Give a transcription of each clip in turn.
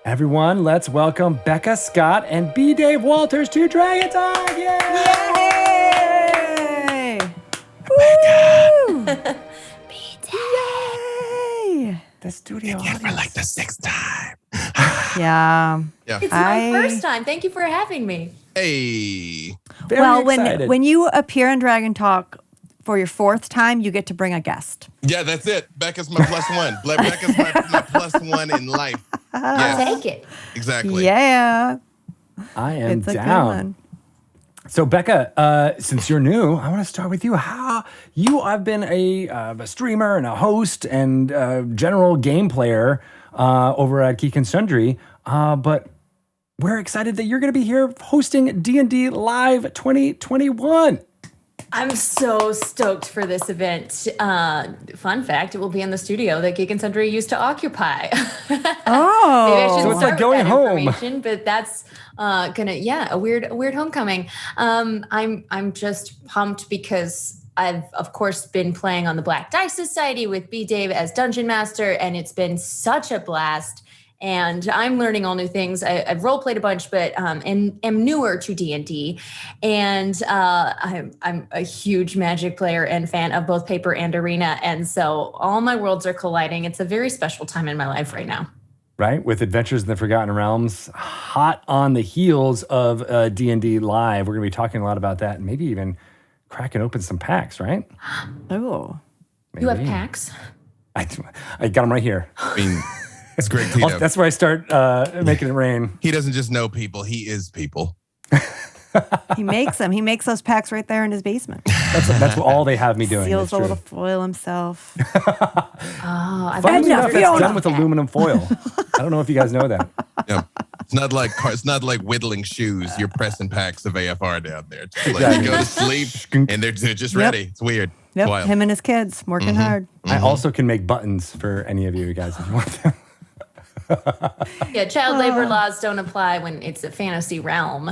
Everyone, let's welcome Becca Scott and B. Dave Walters to Dragon Talk! Yay! Becca! Yay! The studio Again for like the sixth time. Yeah. It's my first time. Thank you for having me. Hey. Very excited. when you appear in Dragon Talk for your fourth time, you get to bring a guest. Yeah, that's it. Becca's my plus one. Becca's my plus one in life. I'll take it. Exactly. Yeah. I am It's a good down. one. So, Becca, since you're new, I want to start with you. I've been a streamer and a host and general game player over at Geek Sundry, but we're excited that you're going to be here hosting D&D Live 2021. I'm so stoked for this event. Fun fact, it will be in the studio that Geek Sundry used to occupy. Oh. Maybe I shouldn't So it's start like with going that home. information, but that's a weird homecoming. I'm just pumped because I've of course been playing on the Black Dice Society with B. Dave as Dungeon Master, and it's been such a blast. And I'm learning all new things. I've role played a bunch, but am newer to D&D. And I'm a huge Magic player and fan of both paper and arena. And so all my worlds are colliding. It's a very special time in my life right now. Right, with Adventures in the Forgotten Realms, hot on the heels of D&D Live. We're going to be talking a lot about that and maybe even cracking open some packs, right? Oh. You have packs? I got them right here. I mean, it's Greg Tito. That's where I start making it rain. He doesn't just know people, he is people. He makes them. He makes those packs right there in his basement. That's all they have me doing. Seals a little foil himself. I Funnily enough, Fiona. it's done with aluminum foil. I don't know if you guys know that. Yeah. It's not like whittling shoes. You're pressing packs of AFR down there. Just like you go to sleep and they're just ready. It's weird. Yep. Wild. Him and his kids working hard. I also can make buttons for any of you guys if you want them. Yeah, child labor laws don't apply when it's a fantasy realm.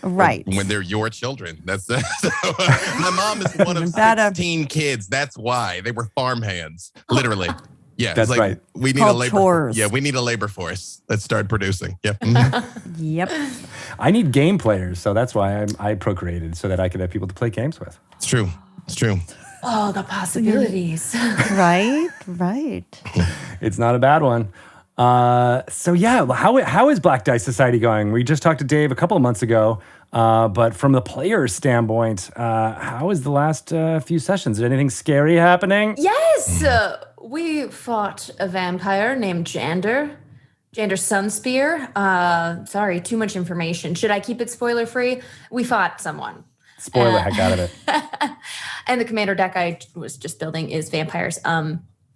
Right. When they're your children. That's my mom is one of 16 kids. That's why they were farm hands, literally. Yeah, That's it's like, right. We need Called a labor. chores. Yeah, we need a labor force. Let's start producing. Yep. Yep. I need game players, so that's why I procreated, so that I could have people to play games with. It's true. It's true. Oh, the possibilities. Right. It's not a bad one. So yeah, how is Black Dice Society going? We just talked to Dave a couple of months ago, but from the player's standpoint, how is the last few sessions? Is anything scary happening? Yes, we fought a vampire named Jander Sunspear. Sorry, too much information. Should I keep it spoiler free? We fought someone. Spoil the heck out of it. And the commander deck I was just building is vampires.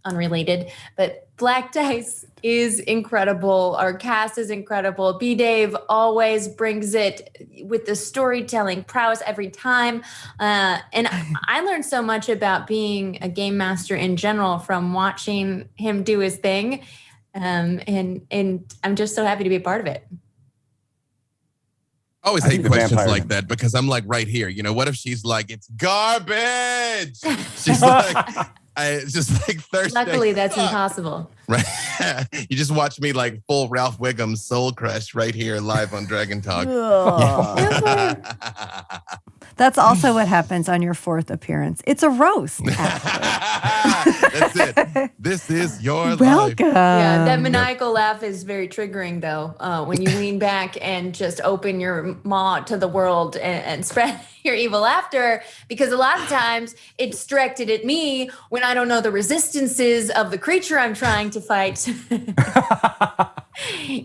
Unrelated, but Black Dice is incredible. Our cast is incredible. B. Dave always brings it with the storytelling prowess every time. And I learned so much about being a game master in general from watching him do his thing. And I'm just so happy to be a part of it. I always I hate think the questions vampire- like that because I'm like right here. You know, what if she's like, it's garbage? She's like, it's just like thirsty. Luckily, that's impossible. Right. You just watch me like full Ralph Wiggum Soul Crush right here live on Dragon Talk. That's also what happens on your fourth appearance. It's a roast. That's it. This is your life. Welcome. Yeah, that maniacal laugh is very triggering, though. When you lean back and just open your maw to the world and spread your evil laughter, because a lot of times it's directed at me when I don't know the resistances of the creature I'm trying to fight.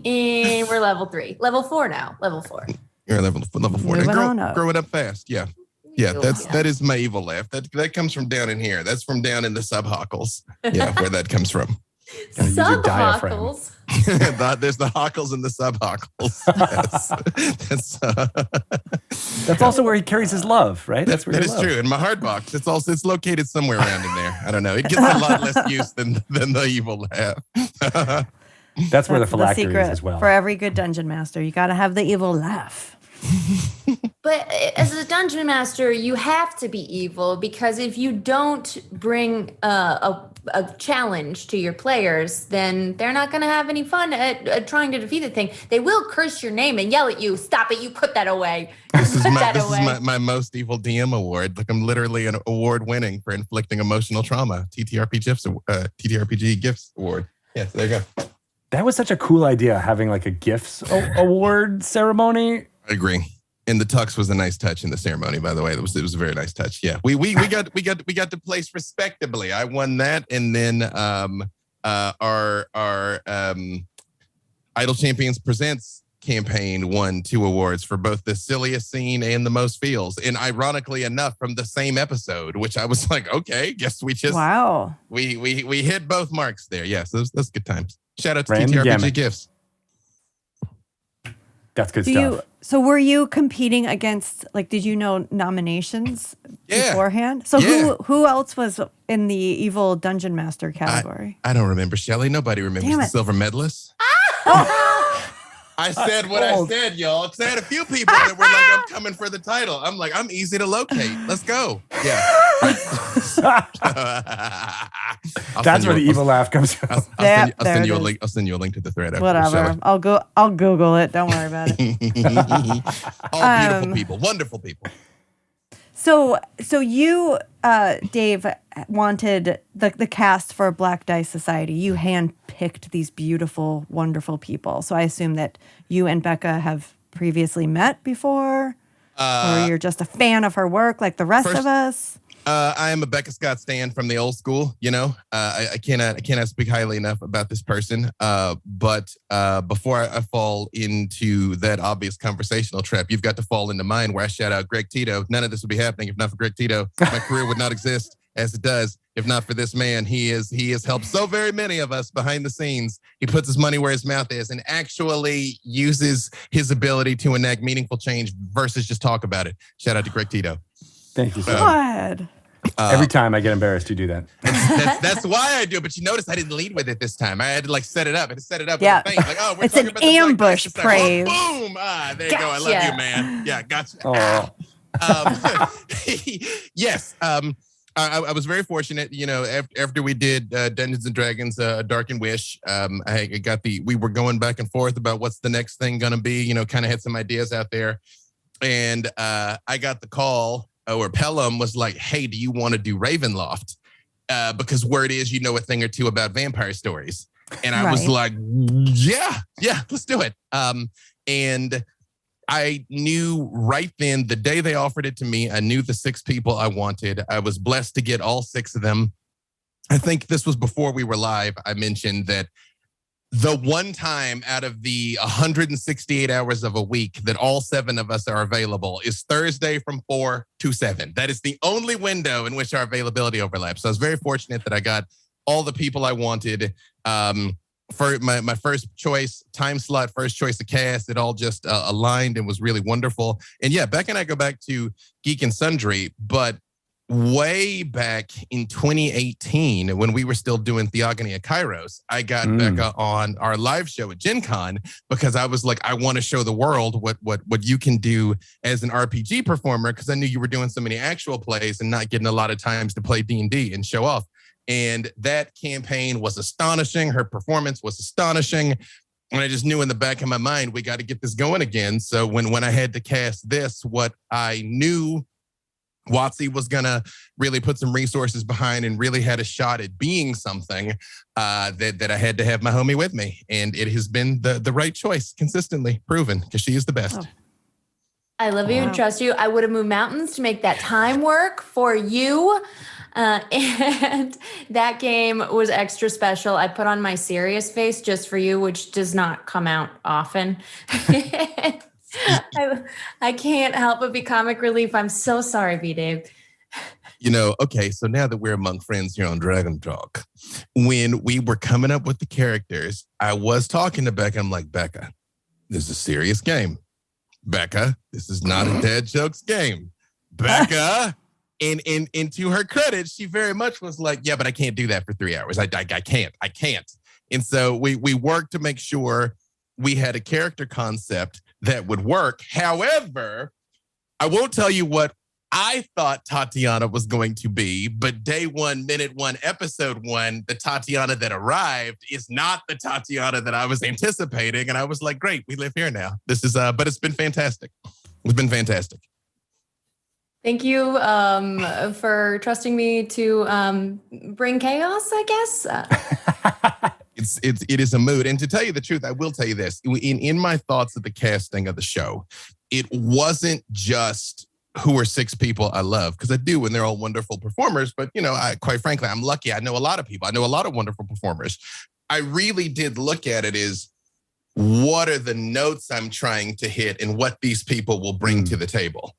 And we're level 4 now. Level 4. You're level 4. Moving on up. Growing up fast. Yeah. Yeah, that is my evil laugh. That comes from down in here. That's from down in the subhockles. Yeah, where that comes from. Gotta use your diaphragm. Subhockles. There's the hockles and the subhockles. Yes. That's also where he carries his love, right? That's where that he is loves. true. In my heart box, it's located somewhere around in there. I don't know. It gets a lot less use than the evil laugh. That's where the That's phylactery secret is as well. for every good dungeon master. You got to have the evil laugh. But as a dungeon master, you have to be evil, because if you don't bring a challenge to your players, then they're not going to have any fun at trying to defeat the thing. They will curse your name and yell at you, "Stop it, you put that away." This is my most evil DM award. Like, I'm literally an award winning for inflicting emotional trauma. TTRPG Gifts Award. Yes, there you go. That was such a cool idea, having like a gifts award ceremony. I agree. And the tux was a nice touch in the ceremony, by the way. It was a very nice touch. Yeah, we got to place respectably. I won that, and then our Idle Champions Presents campaign won 2 awards for both the silliest scene and the most feels. And ironically enough, from the same episode, which I was like, okay, guess we just we hit both marks there. Yes, that's good times. Shout out to TTRPG Gifts. That's good stuff. So were you competing against, like, did you know nominations beforehand? So who else was in the evil dungeon master category? I don't remember, Shelly. Nobody remembers the silver medalist. I said what I said, y'all. Because I had a few people that were like, I'm coming for the title. I'm like, I'm easy to locate. Let's go. Yeah. That's where the evil laugh comes from. I'll send you a link. I'll send you a link to the thread. Whatever. I'll Google it. Don't worry about it. All beautiful people. Wonderful people. So you, Dave, wanted the cast for Black Dice Society. You handpicked these beautiful, wonderful people. So I assume that you and Becca have previously met before, or you're just a fan of her work like the rest of us. I am a Becca Scott stan from the old school. You know, I cannot speak highly enough about this person. But before I fall into that obvious conversational trap, you've got to fall into mine, where I shout out Greg Tito. None of this would be happening if not for Greg Tito. My career would not exist as it does if not for this man. He has helped so very many of us behind the scenes. He puts his money where his mouth is and actually uses his ability to enact meaningful change versus just talk about it. Shout out to Greg Tito. Thank you, sir. God. Every time I get embarrassed, you do that. That's why I do. But you notice I didn't lead with it this time. I had to set it up. Yeah. Like, oh, we're it's talking an about ambush praise. Oh, boom. There you go. I love you, man. Yeah, gotcha. Yes. I was very fortunate, you know, after we did Dungeons and Dragons, A Darkened Wish, we were going back and forth about what's the next thing going to be, you know, kind of had some ideas out there. And I got the call, or Pelham was like, hey, do you want to do Ravenloft? Because word is, you know, a thing or two about vampire stories. And I was like, yeah, let's do it. And I knew right then, the day they offered it to me, I knew the 6 people I wanted. I was blessed to get all 6 of them. I think this was before we were live. I mentioned that the one time out of the 168 hours of a week that all 7 of us are available is Thursday from 4 to 7. That is the only window in which our availability overlaps. So I was very fortunate that I got all the people I wanted. For my first choice time slot, first choice of cast, it all just aligned and was really wonderful. And yeah, Becca and I go back to Geek and Sundry, but way back in 2018, when we were still doing Theogony of Kairos, I got Becca on our live show at Gen Con because I was like, I want to show the world what you can do as an RPG performer, because I knew you were doing so many actual plays and not getting a lot of times to play D&D and show off. And that campaign was astonishing. Her performance was astonishing. And I just knew in the back of my mind, we got to get this going again. So when I had to cast this, what I knew WotC was going to really put some resources behind and really had a shot at being something that I had to have my homie with me. And it has been the right choice, consistently proven, because she is the best. Oh. I love you and trust you. I would have moved mountains to make that time work for you. And that game was extra special. I put on my serious face just for you, which does not come out often. I can't help but be comic relief. I'm so sorry, B-Dave. You know, okay, so now that we're among friends here on Dragon Talk, when we were coming up with the characters, I was talking to Becca. I'm like, Becca, this is a serious game. Becca, this is not a dad jokes game. Becca, and to her credit, she very much was like, yeah, but I can't do that for 3 hours. I can't. And so we worked to make sure we had a character concept that would work. However, I won't tell you what I thought Tatyana was going to be, but day one, minute one, episode one, the Tatyana that arrived is not the Tatyana that I was anticipating. And I was like, great, we live here now. This is, but it's been fantastic. It's been fantastic. Thank you for trusting me to bring chaos, I guess. It is a mood. And to tell you the truth, I will tell you this. In my thoughts of the casting of the show, it wasn't just who are 6 people I love, because I do, and they're all wonderful performers. But, quite frankly, I'm lucky. I know a lot of people. I know a lot of wonderful performers. I really did look at it as, what are the notes I'm trying to hit and what these people will bring to the table?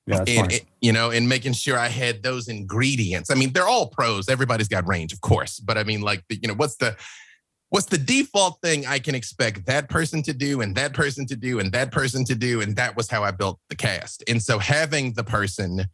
Yeah, and making sure I had those ingredients. I mean, they're all pros. Everybody's got range, of course. But I mean, like, what's the default thing I can expect that person to do and that person to do and that person to do? And that was how I built the cast. And so having the person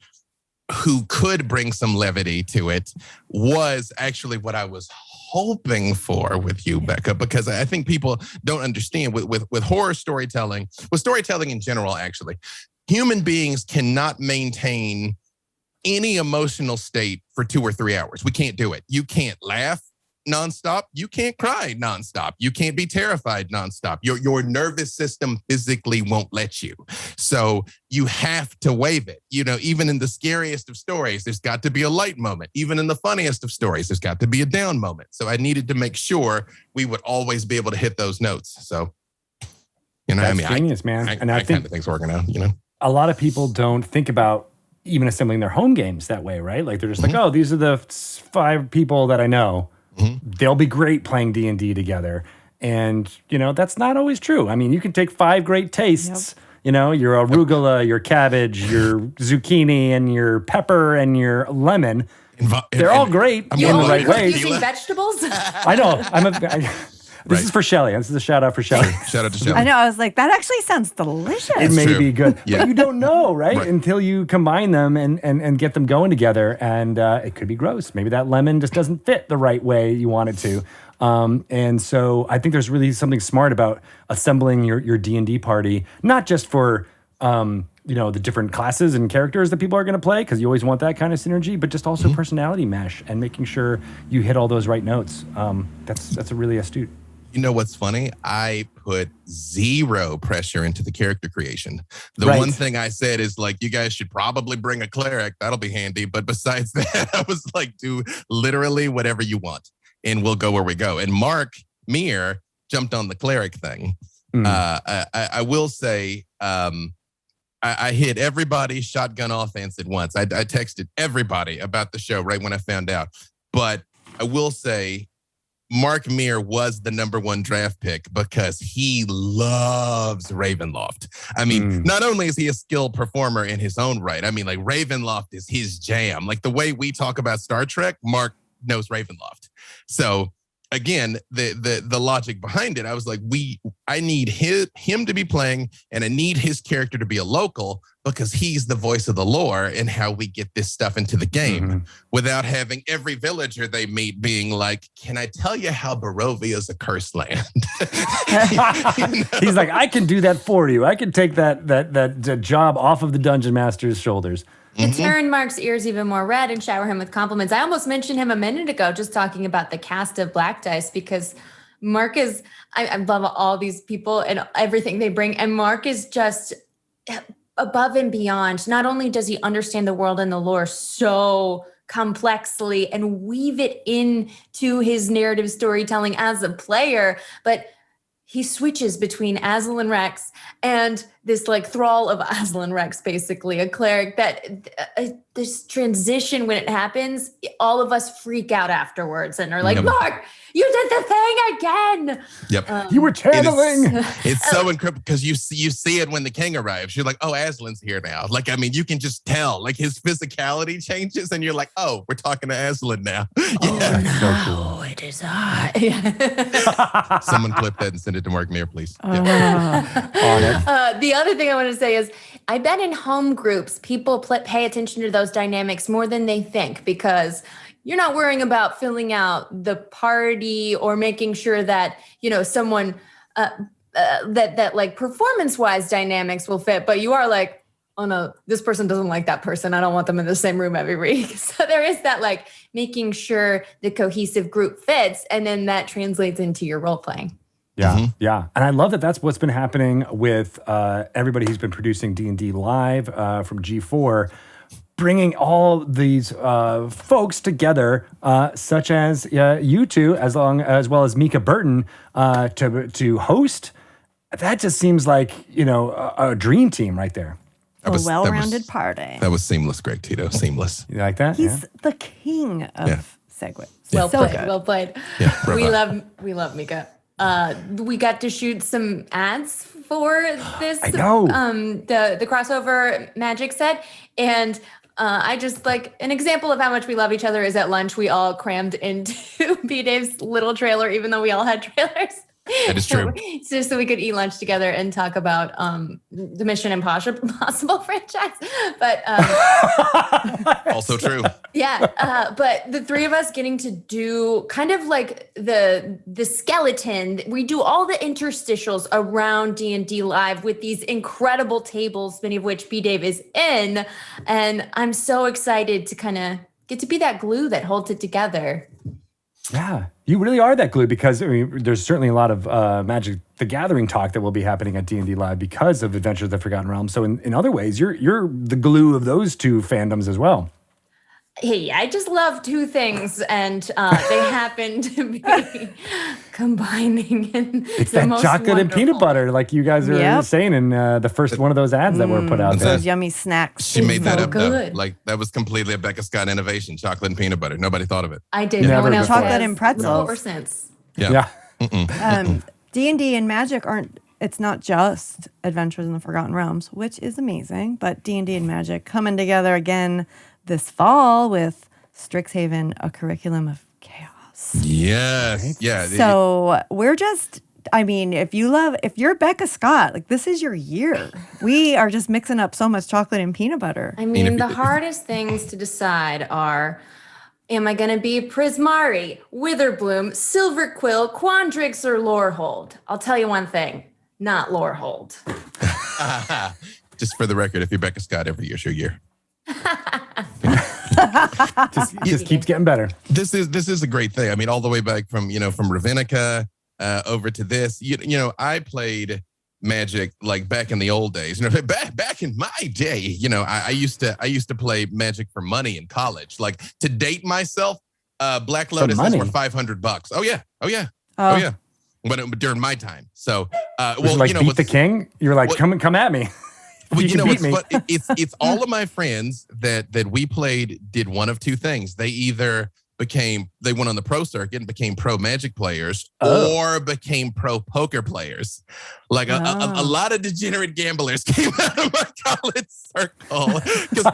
who could bring some levity to it was actually what I was hoping for with you, Becca, because I think people don't understand with horror storytelling, with storytelling in general, actually, human beings cannot maintain any emotional state for 2 or 3 hours. We can't do it. You can't laugh nonstop. You can't cry nonstop. You can't be terrified nonstop. Your nervous system physically won't let you. So you have to wave it. Even in the scariest of stories, there's got to be a light moment. Even in the funniest of stories, there's got to be a down moment. So I needed to make sure we would always be able to hit those notes. So, That's genius, man. And I think things working out, A lot of people don't think about even assembling their home games that way, right? Like they're just like, oh, these are the 5 people that I know. They'll be great playing D&D together. And, that's not always true. I mean, you can take 5 great tastes, your arugula, your cabbage, your zucchini, and your pepper, and your lemon. They're all great in the right way. Using vegetables? I know. This is for Shelly. This is a shout out for Shelly. Shout out to Shelly. I know. I was like, that actually sounds delicious. It may be good. Yeah. But you don't know, right? Until you combine them and get them going together. And it could be gross. Maybe that lemon just doesn't fit the right way you want it to. And so I think there's really something smart about assembling your D&D party, not just for the different classes and characters that people are going to play, because you always want that kind of synergy, but just also personality mesh and making sure you hit all those right notes. That's a really astute. You know what's funny? I put 0 pressure into the character creation. The one thing I said is, like, you guys should probably bring a cleric. That'll be handy. But besides that, I was like, do literally whatever you want, and we'll go where we go. And Mark Meir jumped on the cleric thing. I will say, I hit everybody's shotgun offense at once. I texted everybody about the show right when I found out. But I will say, Mark Meir was the #1 draft pick because he loves Ravenloft. I mean, not only is he a skilled performer in his own right, I mean, like, Ravenloft is his jam. Like, the way we talk about Star Trek, Mark knows Ravenloft. So again, the logic behind it, I was like, I need him to be playing, and I need his character to be a local, because he's the voice of the lore and how we get this stuff into the game without having every villager they meet being like, can I tell you how Barovia is a cursed land? He's like, I can do that for you. I can take that job off of the dungeon master's shoulders. To turn Mark's ears even more red and shower him with compliments. I almost mentioned him a minute ago, just talking about the cast of Black Dice, because Mark is, I love all these people and everything they bring. And Mark is just above and beyond. Not only does he understand the world and the lore so complexly and weave it into his narrative storytelling as a player, but he switches between Aslan Rex and this, like, thrall of Aslan Rex, basically, a cleric that this transition, when it happens, all of us freak out afterwards and are like, Mark, you did the thing again. Yep. You were channeling. It's so encrypted, because you see it when the king arrives. You're like, oh, Aslan's here now. Like, I mean, you can just tell, like, his physicality changes and you're like, oh, we're talking to Aslan now. Oh, it is I. Someone clip that and send it to Mark Meir, please. On it. The other thing I want to say is, I bet in home groups, people pay attention to those dynamics more than they think, because you're not worrying about filling out the party or making sure that, someone that like performance-wise dynamics will fit, but you are like, oh no, this person doesn't like that person. I don't want them in the same room every week. So there is that like making sure the cohesive group fits, and then that translates into your role playing. Yeah, yeah. And I love that that's what's been happening with everybody who's been producing D&D Live from G4, bringing all these folks together, such as you two, as well as Mika Burton, to host. That just seems like, a dream team right there. A well-rounded party. That was seamless, Greg Tito. Seamless. You like that? He's the king of segues. Well So played. good. Well played. Yeah, we love Mika. We got to shoot some ads for this. I know. The crossover magic set, and I just like an example of how much we love each other is at lunch we all crammed into B Dave's little trailer, even though we all had trailers. That is true. Just so we could eat lunch together and talk about the Mission Impossible franchise. But Also true. yeah, but the three of us getting to do kind of like the skeleton. We do all the interstitials around D&D Live with these incredible tables, many of which B Dave is in, and I'm so excited to kind of get to be that glue that holds it together. Yeah, you really are that glue, because there's certainly a lot of Magic the Gathering talk that will be happening at D&D Live because of Adventures of the Forgotten Realms. So in other ways, you're the glue of those two fandoms as well. Hey, I just love two things, and they happen to be combining in It's the that most chocolate and peanut wonderful. butter, like you guys are saying in the first one of those ads that were put out there. Those yummy snacks. She made that so up, though. good. Like, that was completely a Becca Scott innovation, chocolate and peanut butter. Nobody thought of it. I did. Never No one else before. Chocolate has. and pretzels. Or since. Yeah. D&D and Magic it's not just Adventures in the Forgotten Realms, which is amazing, but D&D and Magic coming together again this fall with Strixhaven, a curriculum of chaos. Yes. Yeah. So we're just, if you're Becca Scott, like this is your year. We are just mixing up so much chocolate and peanut butter. I mean, the hardest things to decide are, am I going to be Prismari, Witherbloom, Silverquill, Quandrix, or Lorehold? I'll tell you one thing, not Lorehold. Just for the record, if you're Becca Scott, every year's your year. Just keeps getting better. This is a great thing. I mean, all the way back from Ravenica over to this. I played Magic like back in the old days. Back in my day, I used to play Magic for money in college. Like, to date myself, Black Lotus were $500. Oh yeah. But during my time. So beat the king. You're like, come at me. Well, you can beat me. It's all of my friends that we played did one of two things. They either they went on the pro circuit and became pro Magic players, or became pro poker players. Like a lot of degenerate gamblers came out of my college circle. Because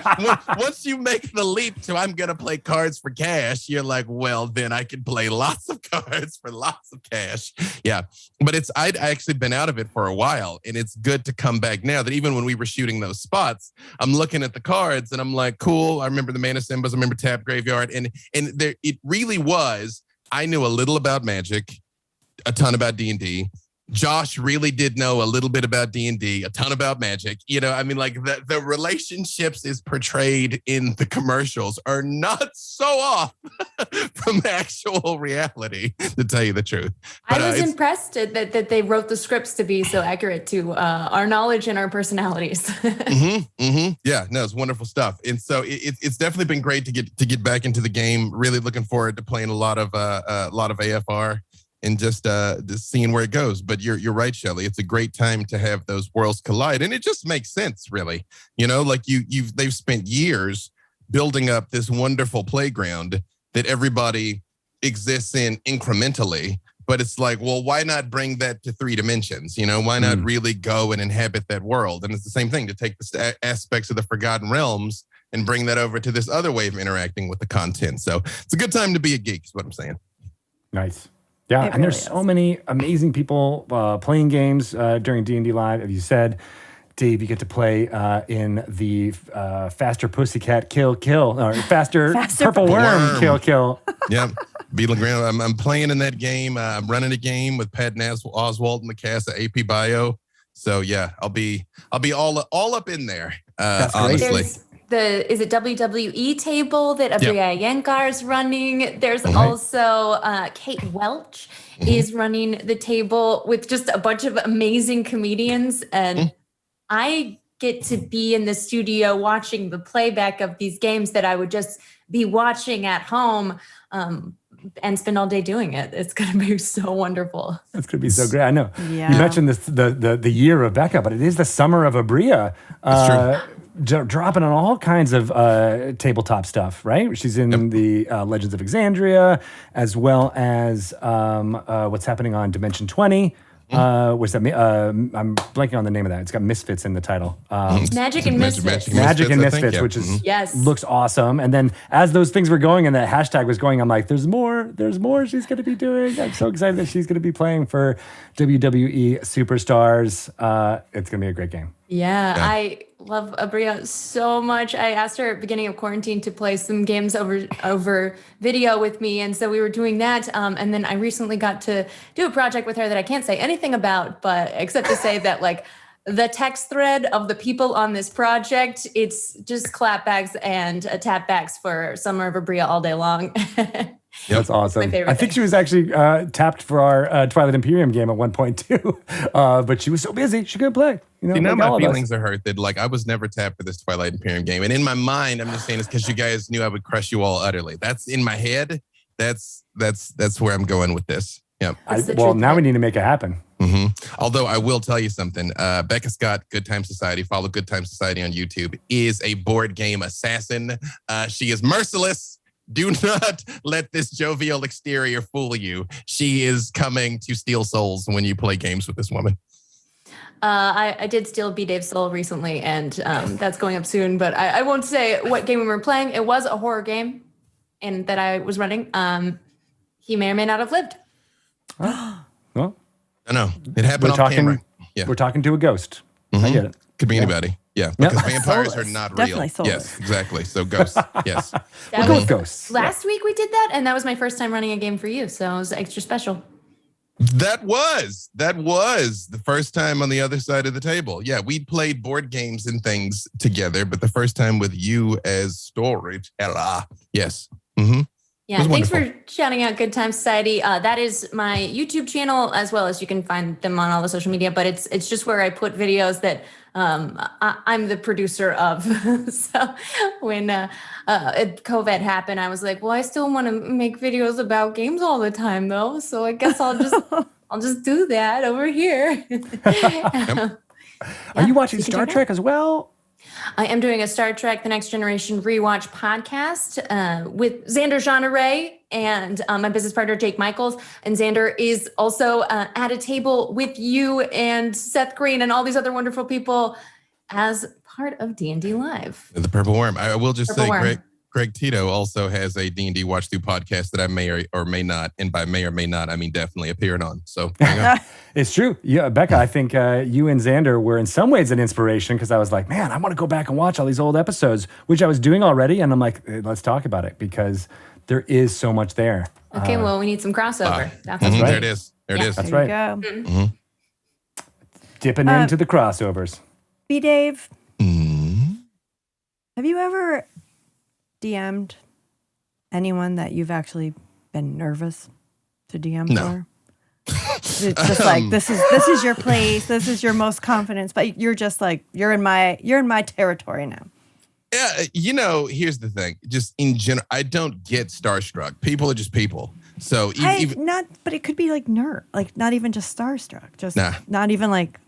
once you make the leap to I'm going to play cards for cash, you're like, well, then I can play lots of cards for lots of cash. Yeah. But I'd actually been out of it for a while, and it's good to come back now that even when we were shooting those spots, I'm looking at the cards and I'm like, cool. I remember the Mana Symbols. I remember Tap Graveyard. And there, it really was, I knew a little about Magic, a ton about D&D. Josh really did know a little bit about D&D, a ton about Magic. Like the relationships is portrayed in the commercials are not so off from actual reality, to tell you the truth. But, I was impressed that they wrote the scripts to be so accurate to our knowledge and our personalities. Yeah, no, it's wonderful stuff. And so it's definitely been great to get back into the game. Really looking forward to playing a lot of AFR. And just seeing where it goes. But you're right, Shelley. It's a great time to have those worlds collide, and it just makes sense, really. Like they've spent years building up this wonderful playground that everybody exists in incrementally. But it's like, well, why not bring that to 3 dimensions? Why not really go and inhabit that world? And it's the same thing to take the aspects of the Forgotten Realms and bring that over to this other way of interacting with the content. So it's a good time to be a geek, is what I'm saying. Nice. Yeah, and there's so many amazing people playing games during D&D Live. As you said, Dave, you get to play in the Faster Pussycat Kill, or Faster Purple Worm Kill. Yeah. Beetle Graham. I'm playing in that game. I'm running a game with Pat Oswalt and the cast of AP Bio. So yeah, I'll be all up in there. That's great. Honestly. Is it WWE table that Abria Yengar is running? There's also Kate Welch is running the table with just a bunch of amazing comedians. And I get to be in the studio watching the playback of these games that I would just be watching at home and spend all day doing it. It's going to be so wonderful. It's going to be so great. I know. Yeah. You mentioned this, the year of Becca, but it is the summer of Abria. That's true. Dropping on all kinds of tabletop stuff, right? She's in the Legends of Exandria, as well as what's happening on Dimension 20. What's that? I'm blanking on the name of that. It's got Misfits in the title. Magic and Misfits. Magic and Misfits, think, which is Yes. looks awesome. And then as those things were going and that hashtag was going, I'm like, there's more she's going to be doing. I'm so excited that she's going to be playing for WWE Superstars. It's going to be a great game. Yeah, I love Abria so much. I asked her at the beginning of quarantine to play some games over video with me. And so we were doing that. And then I recently got to do a project with her that I can't say anything about, but except to say that like the text thread of the people on this project, it's just clapbacks and tapbacks for Summer of Abria all day long. That's awesome. My favorite I think thing. she was actually tapped for our Twilight Imperium game at one point too, but she was so busy she couldn't play. You know, like my all of us. feelings are hurt that like I was never tapped for this Twilight Imperium game, and in my mind, I'm just saying it's because you guys knew I would crush you all utterly. That's in my head. That's where I'm going with this. Yeah. Well, now we need to make it happen. Although I will tell you something, Becca Scott, Good Time Society, follow Good Time Society on YouTube, is a board game assassin. She is merciless. Do not let this jovial exterior fool you. She is coming to steal souls when you play games with this woman. I did steal B. Dave's soul recently, and that's going up soon, but I won't say what game we were playing. It was a horror game and that I was running. He may or may not have lived. Well, I know. It happened on camera. Yeah. We're talking to a ghost. I get it. Could be anybody. Yeah. Because vampires Soulless. are not Definitely real. soulless. Yes, exactly. So ghosts. Yes. We'll go with ghosts. Last week we did that, and that was my first time running a game for you, so it was extra special. That was the first time on the other side of the table. Yeah, we played board games and things together, but the first time with you as storyteller. Yes. Yeah, thanks for shouting out Good Time Society. That is my YouTube channel, as well as you can find them on all the social media, but it's just where I put videos that I'm the producer of. So when COVID happened, I was like, well, I still want to make videos about games all the time though. So I guess I'll just do that over here. Are you watching Star Trek as well? I am doing a Star Trek The Next Generation rewatch podcast with Xander Jean-Ray and my business partner, Jake Michaels. And Xander is also at a table with you and Seth Green and all these other wonderful people as part of D&D Live. The Purple Worm. I will just Purple say Worm. Greg Tito also has a D&D watch through podcast that I may or may not, and by may or may not, I mean definitely appeared on. So there you go. It's true. Yeah, Becca, I think you and Xander were in some ways an inspiration because I was like, man, I want to go back and watch all these old episodes, which I was doing already. And I'm like, let's talk about it because there is so much there. Okay, well, we need some crossover. That's right. There it is. There it is. That's There right. you go. Dipping into the crossovers. B. Dave, have you ever DM'd anyone that you've actually been nervous to DM for? It's just like this is your place, this is your most confidence, but you're just like you're in my territory now. Yeah, here's the thing. Just in general, I don't get starstruck. People are just people. So But it could be like like not even just starstruck, just not even like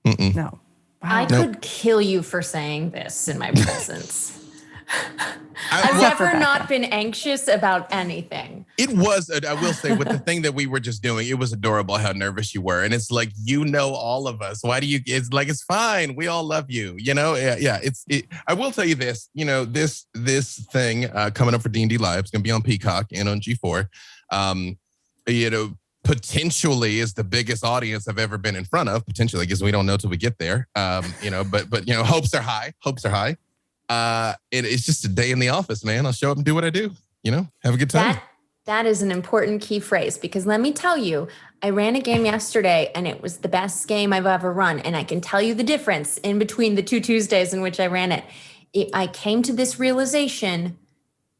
no. Wow. I could kill you for saying this in my presence. I've never not been anxious about anything. It was, I will say, with the thing that we were just doing, it was adorable how nervous you were. And it's like, all of us. Why do you, it's like, it's fine. We all love you, Yeah, I will tell you this, this thing coming up for D&D Live, it's going to be on Peacock and on G4. Potentially is the biggest audience I've ever been in front of, potentially, because we don't know till we get there. But hopes are high. It's just a day in the office, man. I'll show up and do what I do, have a good time. That is an important key phrase, because let me tell you, I ran a game yesterday and it was the best game I've ever run. And I can tell you the difference in between the 2 Tuesdays in which I ran it. I came to this realization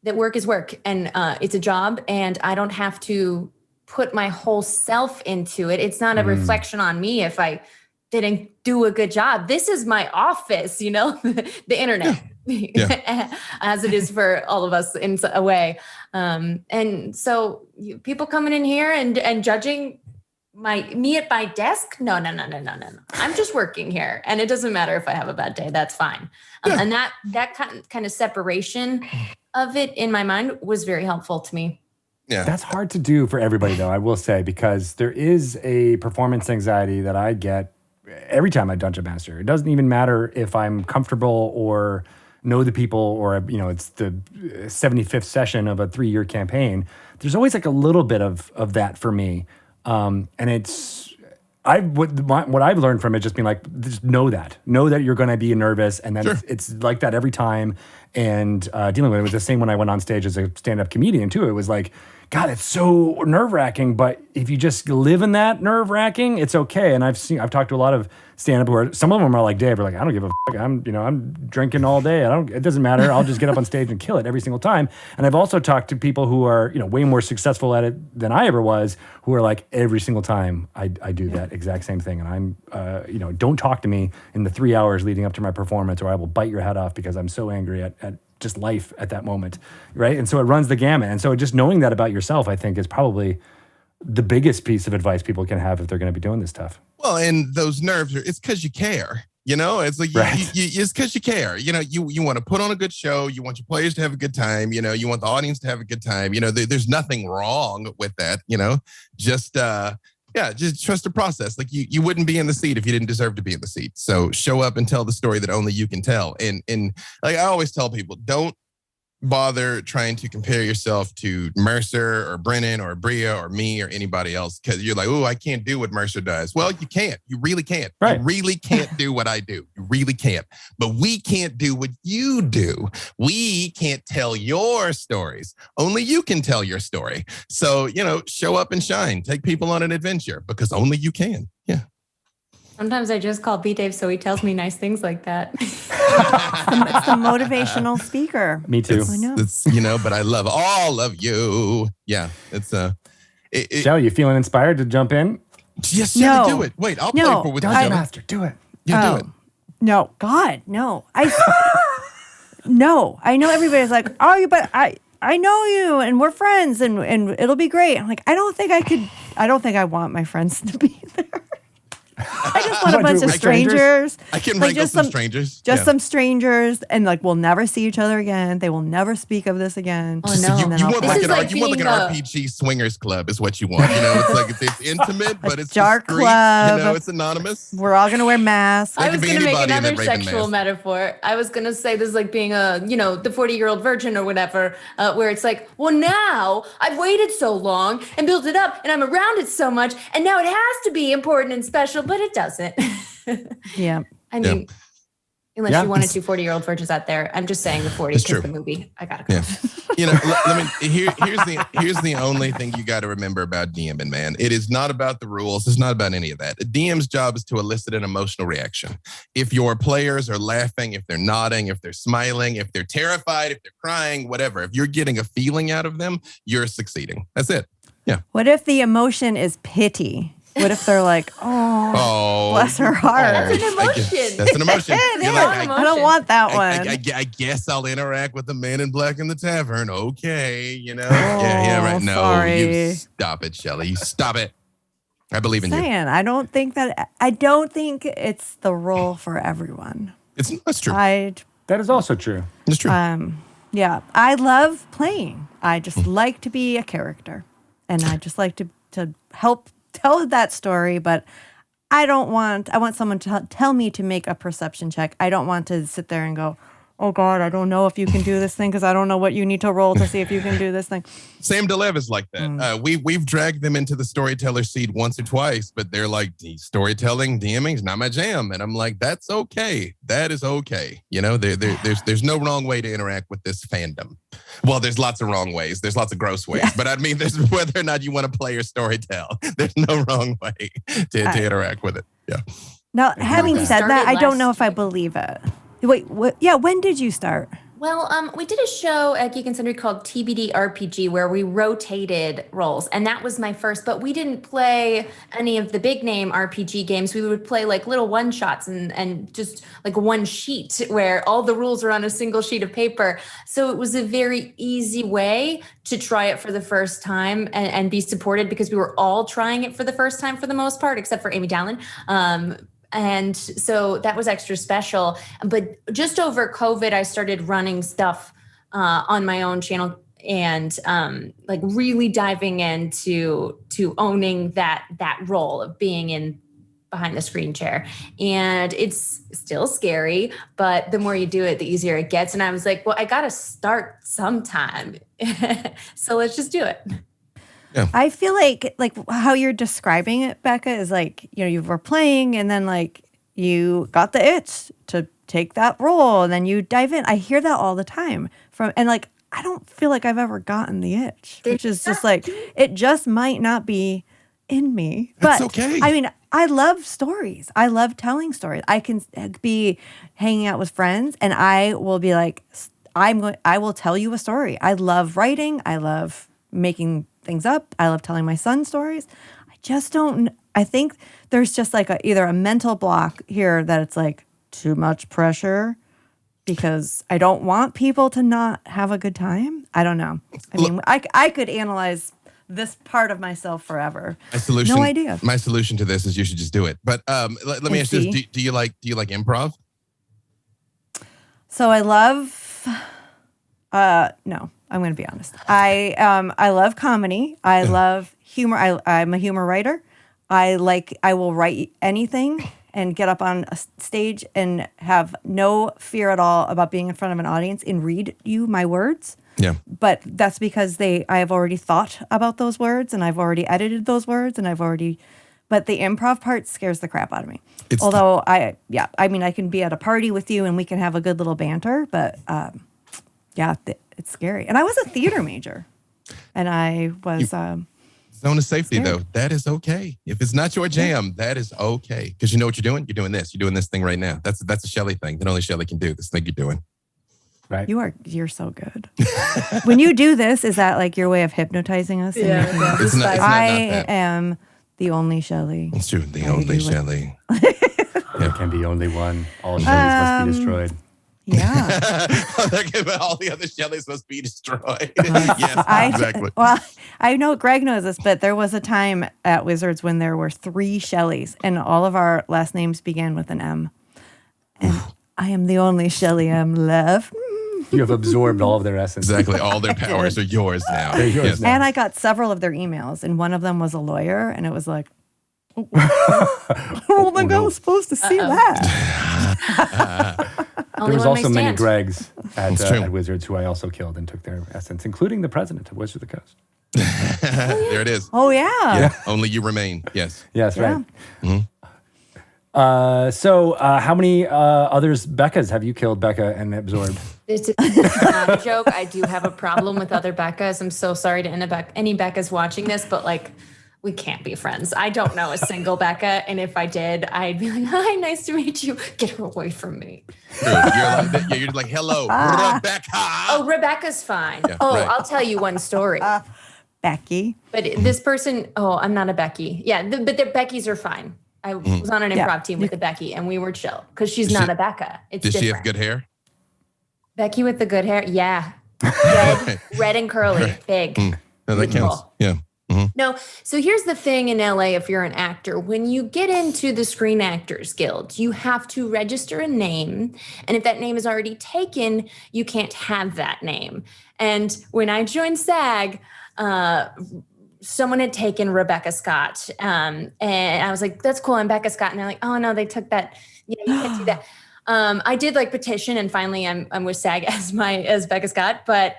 that work is work, and it's a job, and I don't have to put my whole self into it. It's not a reflection on me if I didn't do a good job. This is my office, the internet. Yeah. As it is for all of us in a way. And so people coming in here and judging me at my desk. No. I'm just working here. And it doesn't matter if I have a bad day, that's fine. And that kind of separation of it in my mind was very helpful to me. Yeah. That's hard to do for everybody though, I will say, because there is a performance anxiety that I get every time I Dungeon Master. It doesn't even matter if I'm comfortable or know the people, or it's the 75th session of a 3-year campaign. There's always like a little bit of that for me, and it's what I've learned from it just being like, just know that you're going to be nervous, and then it's like that every time. And dealing with it was the same when I went on stage as a stand-up comedian too. It was like, God, it's so nerve-wracking, but if you just live in that nerve-wracking, it's okay. And I've talked to a lot of stand-up where some of them are like Dave, are like, I don't give a fuck. I'm drinking all day. it doesn't matter. I'll just get up on stage and kill it every single time. And I've also talked to people who are, way more successful at it than I ever was, who are like, every single time I do that exact same thing. And I'm, don't talk to me in the 3 hours leading up to my performance, or I will bite your head off because I'm so angry at just life at that moment, right? And so it runs the gamut. And so just knowing that about yourself, I think, is probably the biggest piece of advice people can have if they're going to be doing this stuff. Well, and those nerves it's because you care. It's like it's because you care. You want to put on a good show. You want your players to have a good time. You want the audience to have a good time. There's nothing wrong with that. Just trust the process. Like you wouldn't be in the seat if you didn't deserve to be in the seat. So show up and tell the story that only you can tell. And like I always tell people, don't bother trying to compare yourself to Mercer or Brennan or Bria or me or anybody else, because you're like, oh, I can't do what Mercer does. Well, you can't. You really can't. Right. You really can't do what I do. You really can't. But we can't do what you do. We can't tell your stories. Only you can tell your story. So, show up and shine. Take people on an adventure, because only you can. Yeah. Sometimes I just call B Dave so he tells me nice things like that. It's the motivational speaker. Me too. I know. But I love all of you. Yeah. It's Shelley, you feeling inspired to jump in? Yes, Shelley, do it. Wait, I'll play for with Dungeon Master. Do it. Yeah, do it. No, God, no. No. I know everybody's like, oh, but I know you, and we're friends, and it'll be great. I'm like, I don't think I want my friends to be there. I just want a bunch of strangers. I can wrangle some strangers. Just some strangers, and like we'll never see each other again. They will never speak of this again. Oh no! You want like an RPG swingers club is what you want. It's like it's intimate, but it's dark discreet, club. It's anonymous. We're all gonna wear masks. I was gonna make another sexual metaphor. I was gonna say this is like being the 40-year-old virgin or whatever, where it's like, well, now I've waited so long and built it up, and I'm around it so much, and now it has to be important and special. But it doesn't. Yeah. I mean, unless you wanted 40-year-old virgins out there. I'm just saying the 40 is the movie. I gotta go. Yeah. Here's the only thing you got to remember about DMing, man. It is not about the rules. It's not about any of that. A DM's job is to elicit an emotional reaction. If your players are laughing, if they're nodding, if they're smiling, if they're terrified, if they're crying, whatever, if you're getting a feeling out of them, you're succeeding. That's it. Yeah. What if the emotion is pity? What if they're like, oh, bless her heart? That's an emotion. That's an emotion. You're like, I don't want that one. I guess I'll interact with the man in black in the tavern. Okay, Oh, right. No, sorry. you stop it, Shelley. You stop it. I believe in you. I don't think it's the role for everyone. That's true. That is also true. It's true. Yeah, I love playing. I just like to be a character, and I just like to help tell that story, but I want someone to tell me to make a perception check. I don't want to sit there and go, oh God, I don't know if you can do this thing because I don't know what you need to roll to see if you can do this thing. Sam DeLev is like that. We've dragged them into the storyteller seat once or twice, but they're like, storytelling, DMing is not my jam. And I'm like, that's okay. That is okay. You know, there's no wrong way to interact with this fandom. Well, there's lots of wrong ways. There's lots of gross ways. But I mean, there's whether or not you want to play or storytell. There's no wrong way to interact with it. Yeah. Now, having said that, I don't know if I believe it. Wait, what? Yeah, when did you start? Well, we did a show at Geek Sundry called TBD RPG where we rotated roles, and that was my first. But we didn't play any of the big name RPG games. We would play like little one shots and just like one sheet where all the rules are on a single sheet of paper. So it was a very easy way to try it for the first time and be supported because we were all trying it for the first time for the most part, except for Amy Dallin. And so that was extra special. But just over COVID, I started running stuff on my own channel and like really diving into owning that role of being in behind the screen chair. And it's still scary, but the more you do it, the easier it gets. And I was like, well, I got to start sometime. So let's just do it. Yeah. I feel like how you're describing it, Becca, is like, you know, you were playing and then like you got the itch to take that role and then you dive in. I hear that all the time and like, I don't feel like I've ever gotten the itch, which is just like, it just might not be in me. But that's okay. I mean, I love stories. I love telling stories. I can be hanging out with friends and I will be like, I will tell you a story. I love writing. I love making things up. I love telling my son stories. I think there's just like either a mental block here that it's like too much pressure because I don't want people to not have a good time. I don't know. I mean, I could analyze this part of myself forever. No idea. My solution to this is you should just do it. But let me ask you this. Do you like improv? So I love, no. I'm going to be honest. I love comedy. I love humor. I'm a humor writer. I will write anything and get up on a stage and have no fear at all about being in front of an audience and read you my words. Yeah. But that's because I have already thought about those words and I've already edited those words and but the improv part scares the crap out of me. Although I mean, I can be at a party with you and we can have a good little banter, but it's scary. And I was a theater major. And I was... zone of safety, though. That is okay. If it's not your jam, that is okay. Because you know what you're doing? You're doing this. You're doing this thing right now. That's a Shelley thing that only Shelley can do. This thing you're doing. Right. You're so good. When you do this, is that like your way of hypnotizing us? Yeah. It's not I am the only Shelley. It's true. The only Shelley. There can be only one. All Shelleys must be destroyed. Yeah. All the other Shelleys must be destroyed. Yes, exactly. Well, I know Greg knows this, but there was a time at Wizards when there were 3 Shelleys, and all of our last names began with an M. And I am the only Shelley M left. You have absorbed all of their essence. Exactly. All their powers are yours now. They're yours now. And I got several of their emails, and one of them was a lawyer, and it was like, I don't think I was supposed to see that. There was also many Gregs at Wizards who I also killed and took their essence, including the president of Wizards of the Coast. There it is. Oh, yeah. Only you remain. Yes. Yes, right. Mm-hmm. So how many others Beccas have you killed, Becca, and absorbed? It's not a joke. I do have a problem with other Beccas. I'm so sorry to any Beccas watching this, but like, we can't be friends. I don't know a single Becca, and if I did, I'd be like, "Hi, nice to meet you. Get her away from me." You're like, "Hello, Rebecca." Oh, Rebecca's fine. Yeah, right. I'll tell you one story. Becky. But this person, I'm not a Becky. Yeah, but the Beckys are fine. I was on an improv team with a Becky, and we were chill because she's not a Becca. It's Does different. she have good hair? Becky with the good hair, yeah, red and curly, big. No, that counts. Yeah. Mm-hmm. No, so here's the thing in LA, if you're an actor, when you get into the Screen Actors Guild, you have to register a name. And if that name is already taken, you can't have that name. And when I joined SAG, someone had taken Becca Scott. And I was like, that's cool, I'm Becca Scott. And they're like, oh no, they took that. You can't do that. I did like petition, and finally I'm with SAG as Becca Scott, but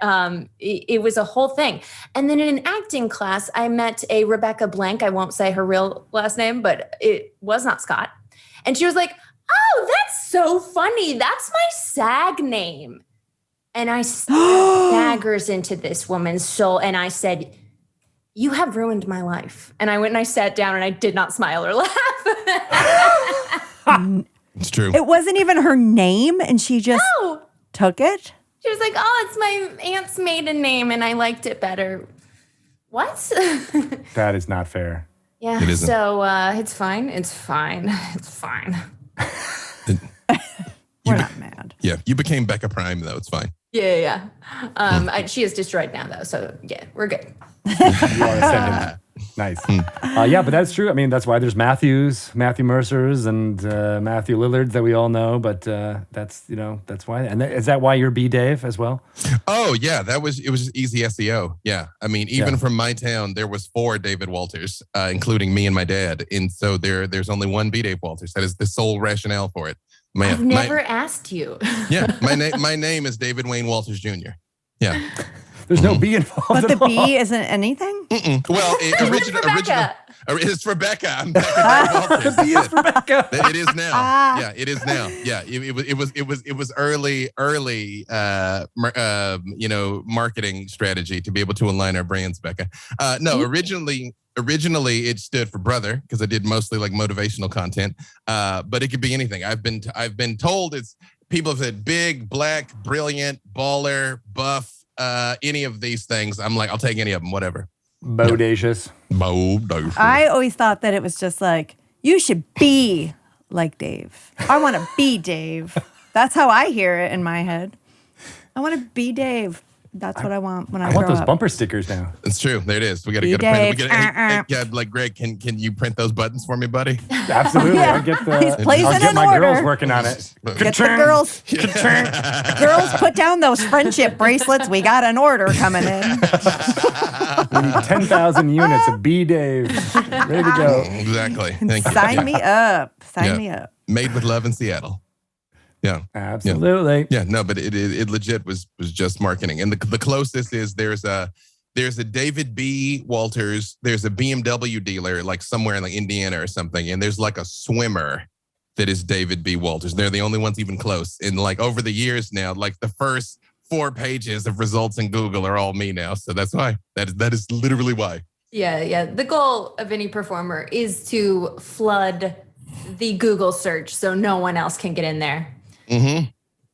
it was a whole thing. And then in an acting class, I met a Rebecca Blank. I won't say her real last name, but it was not Scott. And she was like, "Oh, that's so funny. That's my SAG name." And I stared daggers into this woman's soul, and I said, "You have ruined my life." And I went and I sat down, and I did not smile or laugh. It's true. It wasn't even her name, and she just took it? She was like, "Oh, it's my aunt's maiden name, and I liked it better." What? That is not fair. Yeah, It isn't. so it's fine. It's fine. It's fine. We're not mad. Yeah, you became Becca Prime, though. It's fine. Yeah. She is destroyed now, though, so yeah, we're good. You are ascendant. Nice. Yeah, but that's true. I mean, that's why there's Matthew Mercers, and Matthew Lillards that we all know. But that's why. And is that why you're B Dave as well? Oh yeah, it was just easy SEO. Yeah, I mean, even from my town, there was 4 David Walters, including me and my dad, and so there's only one B Dave Walters. That is the sole rationale for it. I've never asked you. Yeah, my name is David Wayne Walters Jr. Yeah. There's no B involved. But at the all. B isn't anything? Well, it's Rebecca. I'm Becca Walters. The B is Rebecca. It is now. Yeah, it is now. Yeah, it was early, marketing strategy to be able to align our brands, Becca. No, originally it stood for brother because I did mostly like motivational content. But it could be anything. I've been told it's people have said big, black, brilliant, baller, buff, any of these things. I'm like, I'll take any of them, whatever. Bodacious. Bodacious. I always thought that it was just like, you should be like Dave. I want to be Dave. That's how I hear it in my head. I want to be Dave. That's what I want when I grow want those up. bumper stickers now. It's true. There it is. We got to Be get a print. Dave. Hey, like Greg, can you print those buttons for me, buddy? Absolutely. Yeah. I'll get He's placing I'll get an my order. girls working on it. Get the girls. Girls, put down those friendship bracelets. We got an order coming in. We need 10,000 units of B Dave. Ready to go. Exactly. Thank you. Sign Yeah. me up. Sign Yeah. me up. Made with love in Seattle. Yeah. Absolutely. Yeah, no, but it legit was just marketing. And the closest is there's a David B. Walters, there's a BMW dealer like somewhere in like Indiana or something, and there's like a swimmer that is David B. Walters. They're the only ones even close. And like over the years now, like the first 4 pages of results in Google are all me now. So that's why. That is literally why. Yeah. The goal of any performer is to flood the Google search so no one else can get in there. Mm-hmm.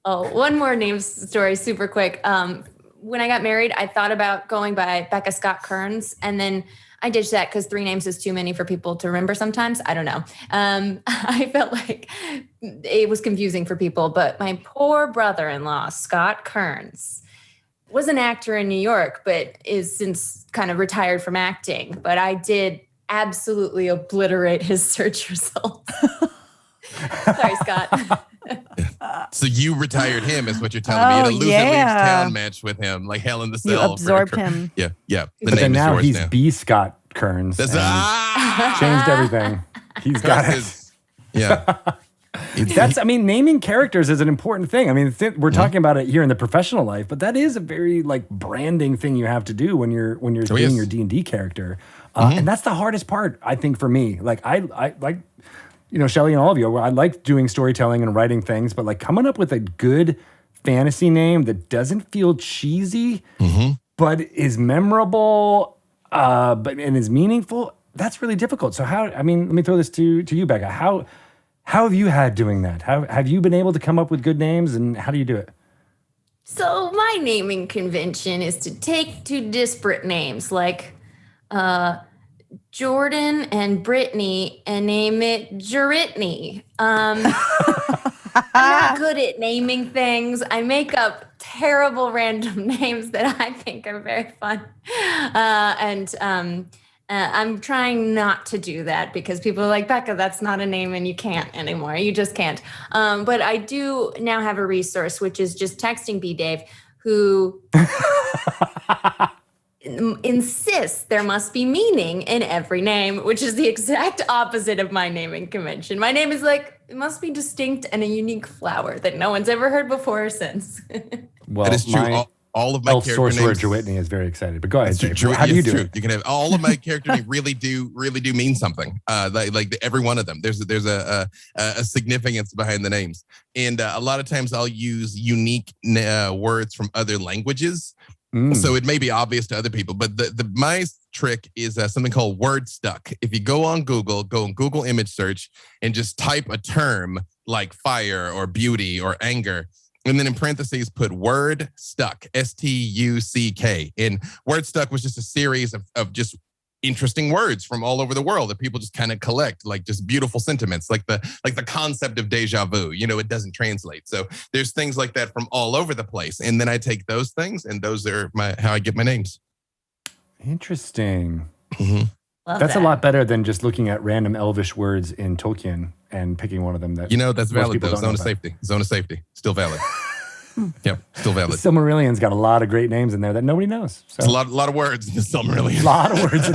Oh, one more name story, super quick. When I got married, I thought about going by Becca Scott Kearns, and then I ditched that because 3 names is too many for people to remember sometimes. I don't know. I felt like it was confusing for people, but my poor brother-in-law, Scott Kearns, was an actor in New York, but is since kind of retired from acting. But I did absolutely obliterate his search results. Sorry, Scott. So you retired him, is what you're telling me. You had a loser leaves town match with him, like Hell in the Cell. You absorbed him. Yeah. The But then name is now yours he's now. B. Scott Kearns. That's and changed everything. He's got it. Yeah. Naming characters is an important thing. I mean, we're talking about it here in the professional life, but that is a very like branding thing you have to do when you're doing your D&D character. And that's the hardest part, I think, for me. Like I like, Shelley and all of you, I like doing storytelling and writing things, but like coming up with a good fantasy name that doesn't feel cheesy, but is memorable, and is meaningful. That's really difficult. So let me throw this to you, Becca. How have you had doing that? How have you been able to come up with good names, and how do you do it? So my naming convention is to take 2 disparate names like Jordan and Brittany and name it Juritney. I'm not good at naming things. I make up terrible random names that I think are very fun. I'm trying not to do that because people are like, Becca, that's not a name and you can't anymore. You just can't. But I do now have a resource, which is just texting B Dave, who insists there must be meaning in every name, which is the exact opposite of my naming convention. My name is like, It must be distinct and a unique flower that no one's ever heard before or since. Well, That is true. All of my elf character sorcerer names. Whitney is very excited. But go ahead, Dave. True. How do you do true. it? You can have all of my character names really do mean something. Like every one of them. There's a significance behind the names, and a lot of times I'll use unique words from other languages. So it may be obvious to other people, but my trick is something called word stuck. If you go on Google image search and just type a term like fire or beauty or anger, and then in parentheses put word stuck, STUCK. And word stuck was just a series of just interesting words from all over the world that people just kind of collect, like just beautiful sentiments, like the concept of deja vu. It doesn't translate. So there's things like that from all over the place. And then I take those things, and those are how I get my names. Interesting. Mm-hmm. That's a lot better than just looking at random Elvish words in Tolkien and picking one of them that that's valid though. Zone of safety. Still valid. Yep, still valid. Silmarillion's got a lot of great names in there that nobody knows. So. It's a lot of words in the Silmarillion. A lot of words in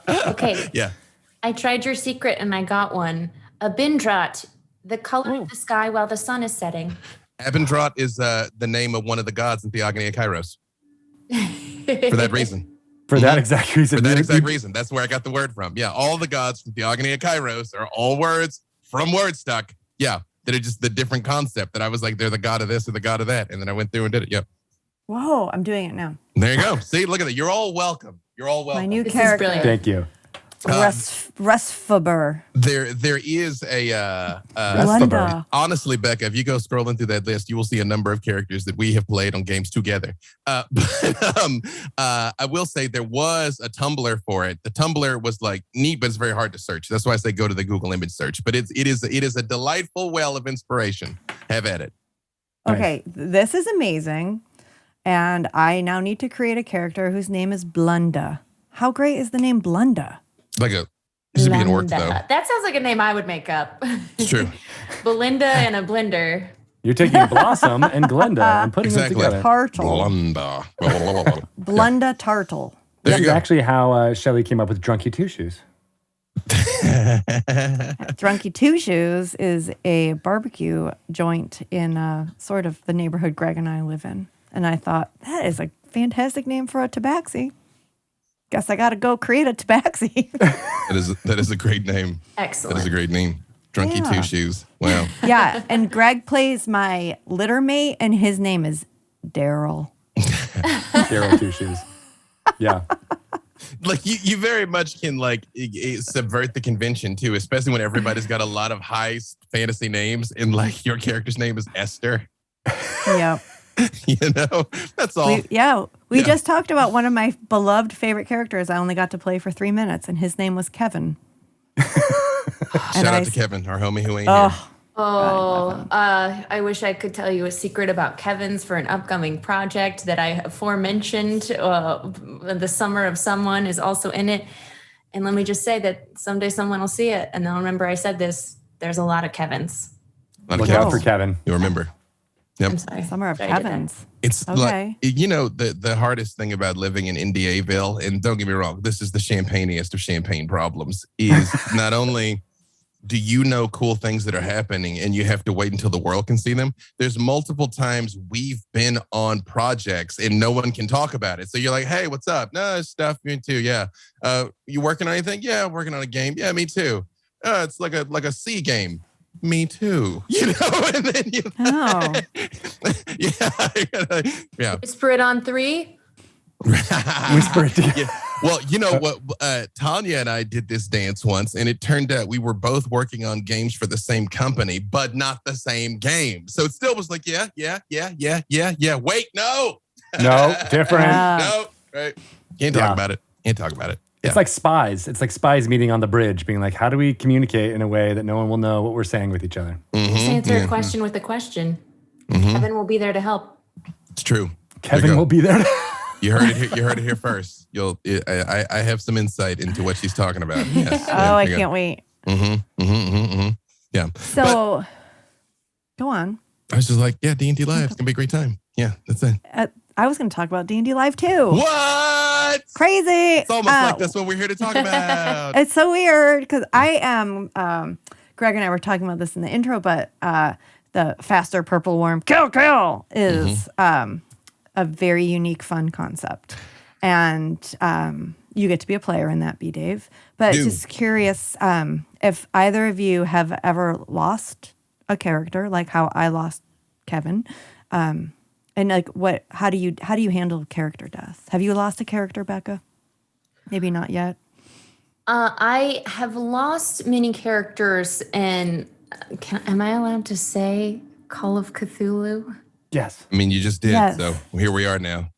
there. Okay. Yeah. I tried your secret and I got one. Abindrat, the color of the sky while the sun is setting. Abindrat is the name of one of the gods in Theogony of Kairos. For that reason. For that exact reason. For that exact reason. That's where I got the word from. Yeah, all the gods from Theogony of Kairos are all words from Wordstuck. Yeah, that are just the different concept that I was like, they're the god of this or the god of that. And then I went through and did it. Yep. Whoa, I'm doing it now. There you go. See, look at that. You're all welcome. My new This is character. brilliant. Thank you. Restfaber. There is a Blunda. honestly, Becca, if you go scrolling through that list, you will see a number of characters that we have played on games together. I will say there was a Tumblr for it. The Tumblr was like neat, but it's very hard to search. That's why I say go to the Google image search. But it is a delightful well of inspiration. Have at it. Okay, this is amazing. And I now need to create a character whose name is Blunda. How great is the name Blunda? Like it should be in work though. That sounds like a name I would make up. It's true. Belinda and a blender. You're taking Blossom and Glenda and putting them together. Turtle. Blunda. Blunda Turtle. This is actually how Shelley came up with Drunky Two Shoes. Drunky Two Shoes is a barbecue joint in sort of the neighborhood Greg and I live in. And I thought, that is a fantastic name for a tabaxi. Guess I got to go create a tabaxi. That is a great name. Excellent. That is a great name. Drunky Two Shoes. Wow. Yeah, and Greg plays my litter mate, and his name is Daryl. Daryl Two Shoes. Yeah. Like you very much can subvert the convention too, especially when everybody's got a lot of high fantasy names and like your character's name is Esther. Yeah. That's all. We just talked about one of my beloved favorite characters. I only got to play for 3 minutes, and his name was Kevin. Shout out to Kevin, our homie who ain't here. I wish I could tell you a secret about Kevin's for an upcoming project that I aforementioned. The Summer of Someone is also in it. And let me just say that someday someone will see it and they'll remember I said this. There's a lot of Kevins. Look out for Kevin. You'll remember. Yep. I'm sorry. Summer of Kevin's. It's okay. Like, the hardest thing about living in Indiaville, and don't get me wrong, this is the champagneiest of champagne problems, is not only do you know cool things that are happening and you have to wait until the world can see them? There's multiple times we've been on projects and no one can talk about it. So you're like, hey, what's up? No, stuff, me too. Yeah. You working on anything? Yeah, I'm working on a game. Yeah, me too. It's like a C game. Me too. And then yeah. Whisper it on 3. Whisper it together. Yeah. Well, you know what? Tanya and I did this dance once, and it turned out we were both working on games for the same company, but not the same game. So it still was like, yeah. Wait, no. No, different. No, right. Can't talk about it. It's like spies. It's like spies meeting on the bridge, being like, how do we communicate in a way that no one will know what we're saying with each other? Mm-hmm. Just answer a question with a question. Mm-hmm. Kevin will be there to help. It's true. Kevin will be there. You heard it here first. I have some insight into what she's talking about. Yes. I can't wait. Yeah. So, go on. I was just like, yeah, D&D Live. It's going to be a great time. Yeah, that's it. I was going to talk about D&D Live too. What? Crazy. It's almost like that's what we're here to talk about. It's so weird because I am Greg and I were talking about this in the intro, but the faster purple worm kill is a very unique, fun concept, and you get to be a player in that, Dave. But just curious if either of you have ever lost a character, like how I lost Kevin, and like how do you handle character death? Have you lost a character, Becca? Maybe not yet. I have lost many characters in. Am I allowed to say Call of Cthulhu? Yes. I mean, you just did, Yes. so here we are now.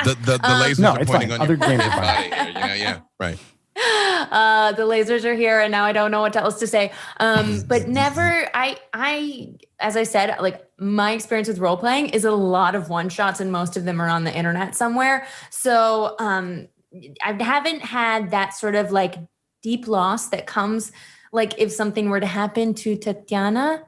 The lasers No, are it's pointing fine. on Other your games are fine. body here. Yeah, right. The lasers are here, and now I don't know what else to say. But never, I, as I said, like my experience with role playing is a lot of one shots, and most of them are on the internet somewhere. So, I haven't had that sort of like deep loss that comes, like if something were to happen to Tatyana,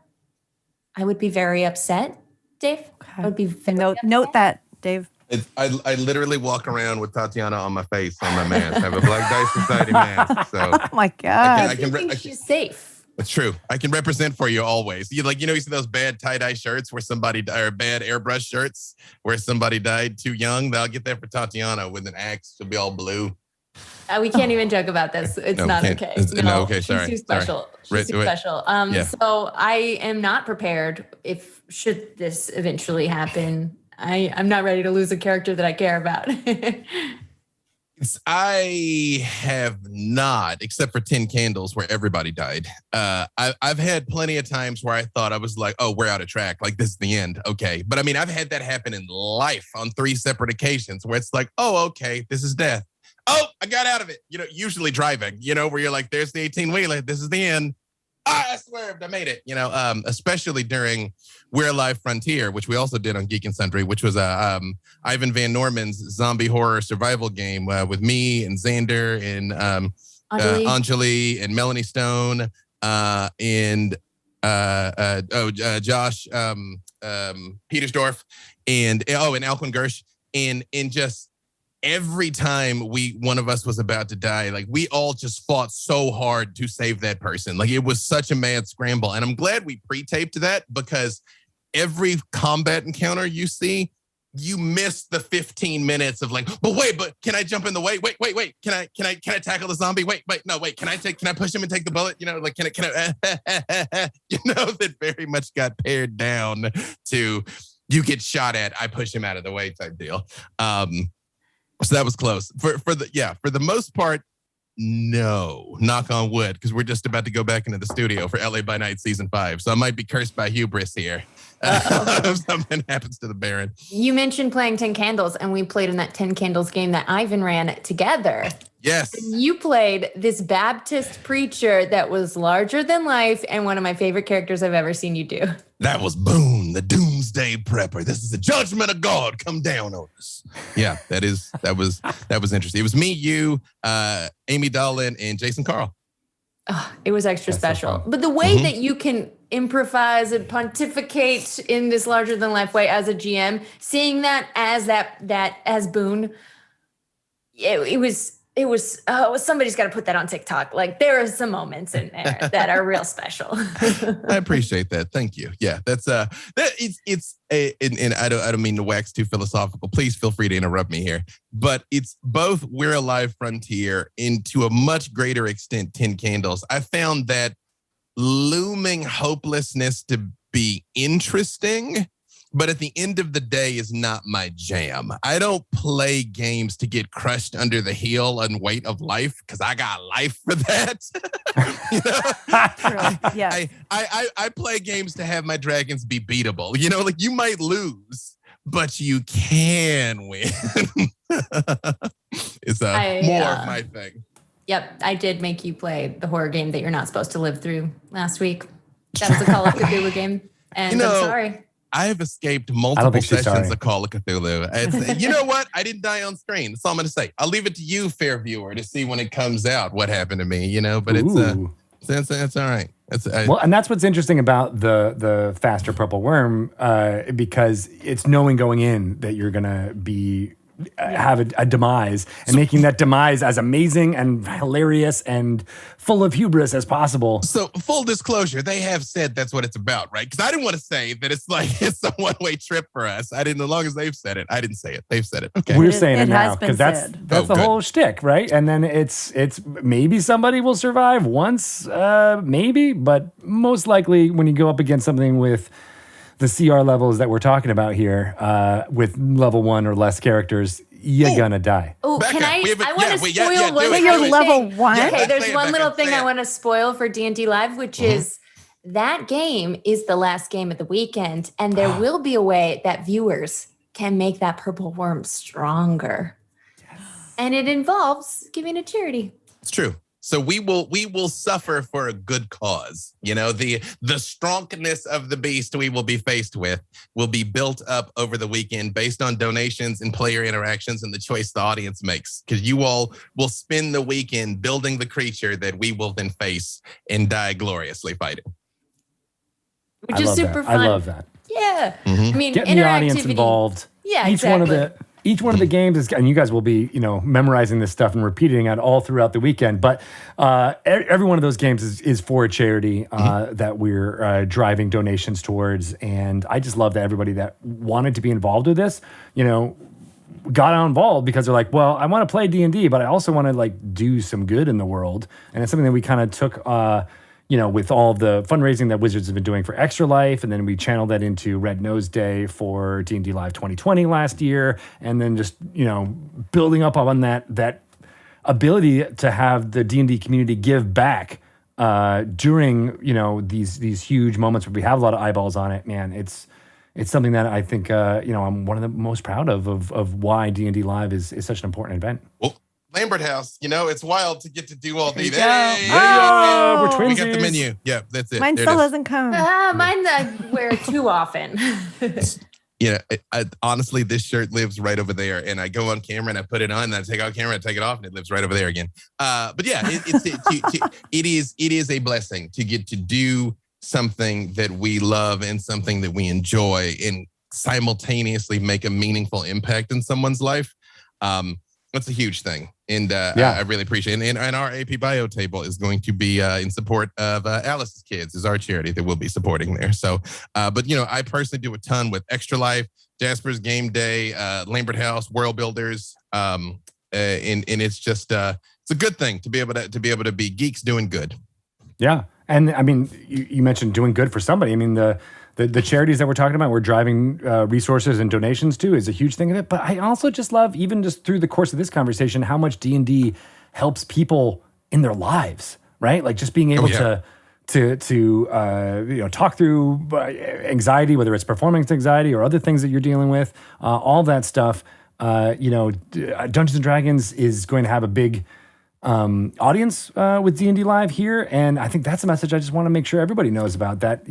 I would be very upset, Dave. Okay. I would be very Note that, Dave. I literally walk around with Tatyana on my face, on my mask. I have a Black Dice Society mask, so Oh my God. I can think she's safe. it's true. I can represent for you always. You see those bad tie-dye shirts where or bad airbrush shirts where somebody died too young? I'll get that for Tatyana with an axe. She'll be all blue. We can't even joke about this. It's No, not can't. okay. No, okay, she's sorry, too special. sorry. She's too Wait. special. Yeah. So I am not prepared if should this eventually happen. I'm not ready to lose a character that I care about. I have not, except for 10 Candles where everybody died. I've had plenty of times where I thought I was like, oh, we're out of track. Like, this is the end. Okay. But I mean, I've had that happen in life on 3 separate occasions where it's like, oh, okay, this is death. Oh, I got out of it. Usually driving, where you're like, there's the 18-wheeler. This is the end. I swerved. I made it. Especially during We're Alive Frontier, which we also did on Geek and Sundry, which was Ivan Van Norman's zombie horror survival game with me and Xander and Anjali and Melanie Stone and Josh Petersdorf and Alquin Gersh and just every time one of us was about to die, like we all just fought so hard to save that person. Like it was such a mad scramble. And I'm glad we pre-taped that because every combat encounter you see, you miss the 15 minutes of like, but can I jump in the way? Wait. Can I tackle the zombie? Wait, no, wait. Can I push him and take the bullet? Can I that very much got pared down to you get shot at, I push him out of the way type deal. So that was close. For the most part, no. Knock on wood, because we're just about to go back into the studio for LA by Night season 5. So I might be cursed by hubris here. If something happens to the Baron. You mentioned playing 10 Candles, and we played in that 10 Candles game that Ivan ran together. Yes. You played this Baptist preacher that was larger than life and one of my favorite characters I've ever seen you do. That was Boone, the doomsday prepper. This is the judgment of God come down on us. Yeah, that was interesting. It was me, you, Amy Dolan, and Jason Carl. Oh, it was extra That's so special. fun. But the way that you can improvise and pontificate in this larger than life way as a GM, seeing that as Boone, it was somebody's got to put that on TikTok. Like there are some moments in there that are real special. I appreciate that. Thank you. Yeah, that's and I don't mean to wax too philosophical. Please feel free to interrupt me here. But it's both We're Alive Frontier and to a much greater extent 10 Candles. I found that looming hopelessness to be interesting, but at the end of the day is not my jam. I don't play games to get crushed under the heel and weight of life because I got life for that. True. Yeah. I play games to have my dragons be beatable. Like you might lose, but you can win. It's more of my thing. Yep, I did make you play the horror game that you're not supposed to live through last week. That was a Call of Cthulhu game, and I'm sorry. I have escaped multiple sessions of Call of Cthulhu. You know what? I didn't die on screen. That's all I'm going to say. I'll leave it to you, fair viewer, to see when it comes out what happened to me. But it's all right. Well, and that's what's interesting about the faster purple worm, because it's knowing going in that you're gonna be have a demise, and making that demise as amazing and hilarious and full of hubris as possible. So full disclosure, they have said that's what it's about, right? Because I didn't want to say that it's like it's a one-way trip for us. I didn't, as long as they've said it. I didn't say it. They've said it. Okay. We're saying it now has been because that's said. the good. whole shtick, right? And then it's maybe somebody will survive once, maybe, but most likely when you go up against something with the CR levels that we're talking about here, with level 1 or less characters, you're gonna die. Oh, Becca, can I? we have I want to spoil one But thing. you're level 1? Yeah, Okay, there's say it, one Becca, little thing say I it. want to spoil for D&D Live, which is that game is the last game of the weekend, and there will be a way that viewers can make that purple worm stronger. Yes. And it involves giving to charity. It's true. So we will suffer for a good cause. You know, the strongness of the beast we will be faced with will be built up over the weekend based on donations and player interactions and the choice the audience makes. Because you all will spend the weekend building the creature that we will then face and die gloriously fighting. Which is super fun. I love that. Yeah. I mean, Getting the audience interactivity. involved. Yeah, Each one of the games is, and you guys will be, memorizing this stuff and repeating it all throughout the weekend. But every one of those games is for a charity that we're driving donations towards. And I just love that everybody that wanted to be involved with this, got involved because they're like, well, I want to play D&D, but I also want to do some good in the world. And it's something that we kind of took, with all the fundraising that Wizards have been doing for Extra Life, and then we channeled that into Red Nose Day for D&D Live 2020 last year, and then just, building up on that ability to have the D&D community give back during, these huge moments where we have a lot of eyeballs on it. Man, it's something that I think, I'm one of the most proud of why D&D Live is such an important event. Well, Lambert House, it's wild to get to do all these. We're twinsies. We got the menu. Yeah, that's it. Mine There still it is. doesn't come. Mine I wear too often. Honestly, this shirt lives right over there, and I go on camera and I put it on, and I take out camera and take it off, and it lives right over there again. But yeah, it is a blessing to get to do something that we love and something that we enjoy, and simultaneously make a meaningful impact in someone's life. That's a huge thing. And I really appreciate it. And our AP Bio table is going to be in support of Alice's Kids, is our charity that we'll be supporting there. So, but I personally do a ton with Extra Life, Jasper's Game Day, Lambert House, World Builders, and it's just it's a good thing to be able to be geeks doing good. Yeah, and I mean, you mentioned doing good for somebody. I mean, the charities that we're talking about, we're driving resources and donations to, is a huge thing of it. But I also just love, even just through the course of this conversation, how much D&D helps people in their lives, right? Like just being able to talk through anxiety, whether it's performance anxiety or other things that you're dealing with, all that stuff. Dungeons and Dragons is going to have a big audience with D&D Live here, and I think that's a message I just want to make sure everybody knows about. That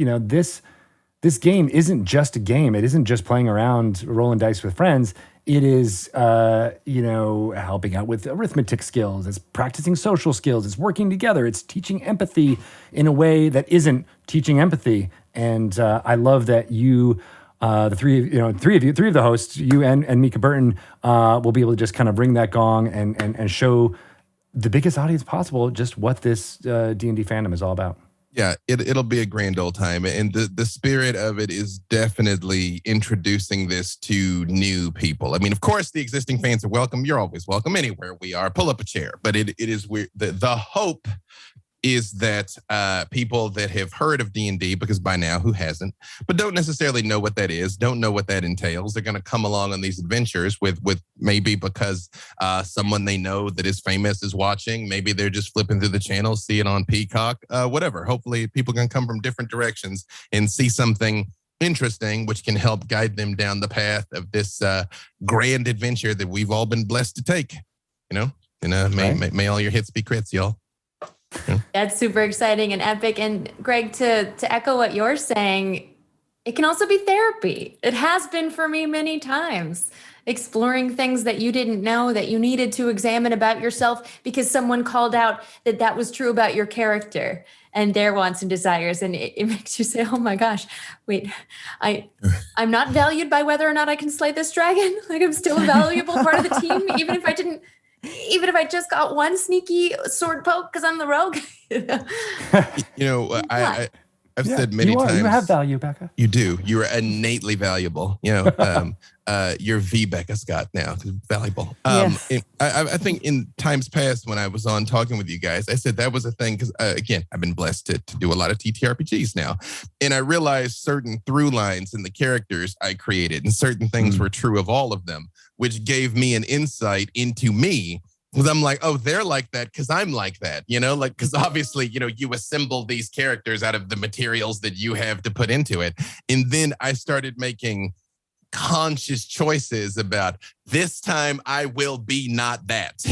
this game isn't just a game. It isn't just playing around, rolling dice with friends. It is, helping out with arithmetic skills. It's practicing social skills. It's working together. It's teaching empathy in a way that isn't teaching empathy. And I love that you, the three of the hosts, you and Mika Burton, will be able to just kind of bring that gong and show the biggest audience possible just what this D&D fandom is all about. Yeah, it'll be a grand old time. And the spirit of it is definitely introducing this to new people. I mean, of course, the existing fans are welcome. You're always welcome anywhere we are. Pull up a chair. But it is weird. The hope is that people that have heard of D&D, because by now, who hasn't, but don't necessarily know what that is, don't know what that entails, they're going to come along on these adventures with maybe because someone they know that is famous is watching. Maybe they're just flipping through the channel, see it on Peacock, whatever. Hopefully people can come from different directions and see something interesting, which can help guide them down the path of this grand adventure that we've all been blessed to take. May all your hits be crits, y'all. That's super exciting and epic. And Greg, to echo what you're saying, it can also be therapy. It has been for me many times, exploring things that you didn't know that you needed to examine about yourself because someone called out that was true about your character. and their wants and desires. And it makes you say, oh my gosh, wait, I'm not valued by whether or not I can slay this dragon. Like I'm still a valuable part of the team, even if I just got one sneaky sword poke because I'm the rogue. I've said many times. You have value, Becca. You do. You're innately valuable. You're Becca Scott now. Valuable. Yes. I think in times past when I was on talking with you guys, I said that was a thing because, again, I've been blessed to do a lot of TTRPGs now. And I realized certain through lines in the characters I created and certain things were true of all of them, which gave me an insight into me. Because I'm like, oh, they're like that because I'm like that, because obviously, you assemble these characters out of the materials that you have to put into it. And then I started making conscious choices about this time I will be not that,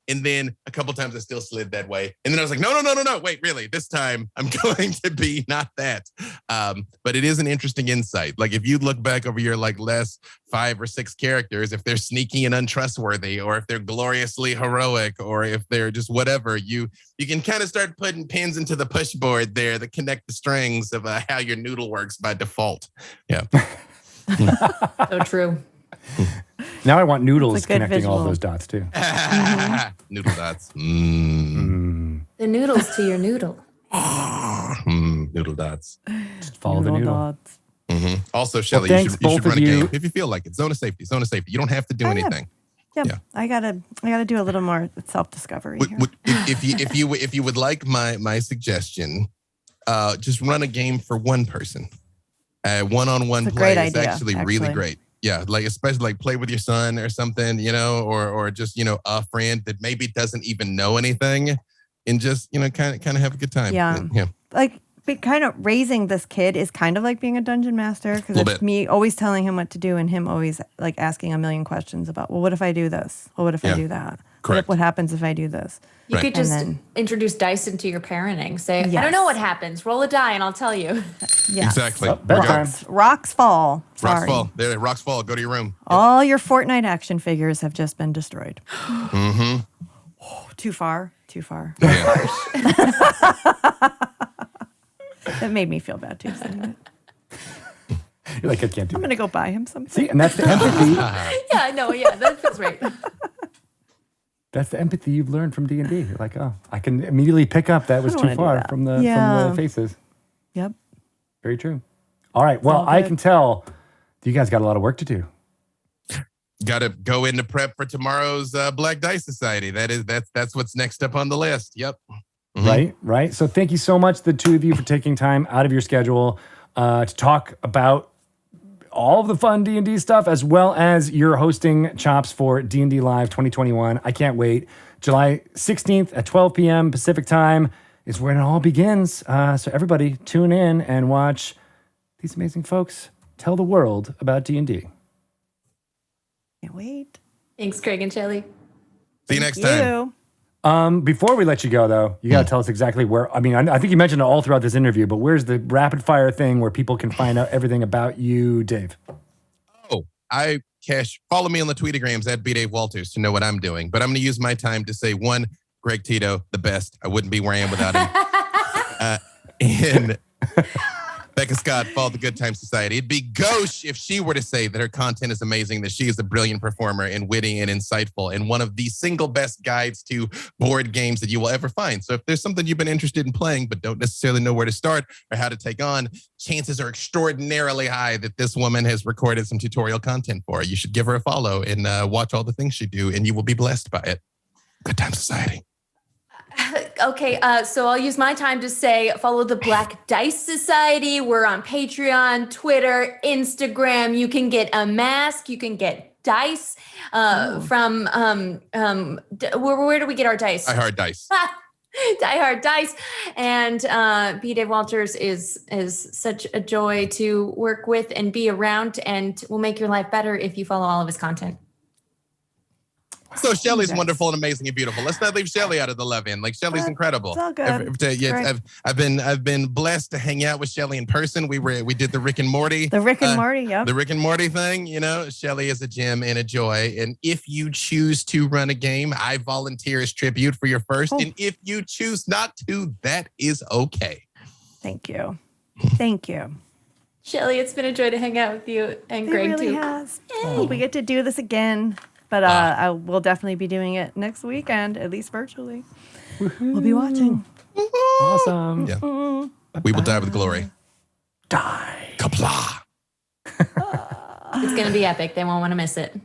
and then a couple times I still slid that way. And then I was like, no, wait, really, this time I'm going to be not that. But it is an interesting insight. Like if you look back over your last 5 or 6 characters, if they're sneaky and untrustworthy, or if they're gloriously heroic, or if they're just whatever, you can kind of start putting pins into the push board there that connect the strings of how your noodle works by default. Yeah. So true. Now I want noodles That's a good connecting all visual. those dots too. Noodle dots. The noodles to your noodle. Noodle dots. Just follow the noodle. Dots. Also, Shelly, thanks, you should both run of a you. game if you feel like it. Zone of safety. You don't have to do anything. Yeah. Yeah. I gotta do a little more self-discovery here. If you would like my suggestion, just run a game for one person. One-on-one That's a play great is idea, actually really great. Yeah, especially play with your son or something, or just a friend that maybe doesn't even know anything, and just kind of have a good time. Yeah. Yeah. Kind of raising this kid is kind of like being a dungeon master, because it's bit. me always telling him what to do and him always asking a million questions about, well, what if I do this? Well, what if I do that? Correct. What happens if I do this? You could just then- introduce dice into your parenting. Say, I Yes. don't know what happens. Roll a die and I'll tell you. Yes. Exactly. Oh, bedtime. Rocks fall. Rocks Sorry. fall. There, rocks fall. Go to your room. All your Fortnite action figures have just been destroyed. Mm-hmm. Too far. Too far. Yeah. That made me feel bad too. saying it. You're like, I can't do I'm that. gonna go buy him something. See, and that's the empathy. Yeah, I know. Yeah, that feels right. That's the empathy you've learned from D&D. You're like, oh, I can immediately pick up that was don't too wanna do far that. from the faces. Yep. Very true. All right. Well, all I good. can tell you guys got a lot of work to do. Got to go into prep for tomorrow's Black Dice Society. That's what's next up on the list. Yep. Mm-hmm. Right. So thank you so much, the two of you, for taking time out of your schedule to talk about all of the fun D&D stuff, as well as your hosting chops for D&D Live 2021. I can't wait. July 16th at 12 p.m. Pacific time is when it all begins. So everybody tune in and watch these amazing folks tell the world about D&D. Can't wait. Thanks, Craig and Shelly. See you next time. Before we let you go, though, you got to tell us exactly where. I mean, I think you mentioned it all throughout this interview, but where's the rapid fire thing where people can find out everything about you, Dave? Oh, follow me on the tweetagrams at @BDaveWalters to know what I'm doing. But I'm going to use my time to say, one, Greg Tito, the best. I wouldn't be where I am without him. And Becca Scott, follow the Good Time Society. It'd be gauche if she were to say that her content is amazing, that she is a brilliant performer and witty and insightful and one of the single best guides to board games that you will ever find. So if there's something you've been interested in playing but don't necessarily know where to start or how to take on, chances are extraordinarily high that this woman has recorded some tutorial content for. You should give her a follow and watch all the things she do, and you will be blessed by it. Good Time Society. Okay, so I'll use my time to say follow the Black Dice Society. We're on Patreon, Twitter, Instagram. You can get a mask. You can get dice from where do we get our dice? I Heart Dice. Die Hard Dice. And B. Dave Walters is such a joy to work with and be around, and will make your life better if you follow all of his content. So Shelley's wonderful and amazing and beautiful. Let's not leave Shelley out of the love-in. Like Shelley's incredible. It's all good. Yes, I've been blessed to hang out with Shelley in person. We did the Rick and Morty. The Rick and Morty, yeah. The Rick and Morty thing. Shelley is a gem and a joy. And if you choose to run a game, I volunteer as tribute for your first. And if you choose not to, that is okay. Thank you. Shelley, it's been a joy to hang out with you, and It Greg really too. has. We get to do this again, but I will definitely be doing it next weekend, at least virtually. We'll be watching. Awesome. Yeah. We will die with glory. Die. Kapla. It's going to be epic. They won't want to miss it.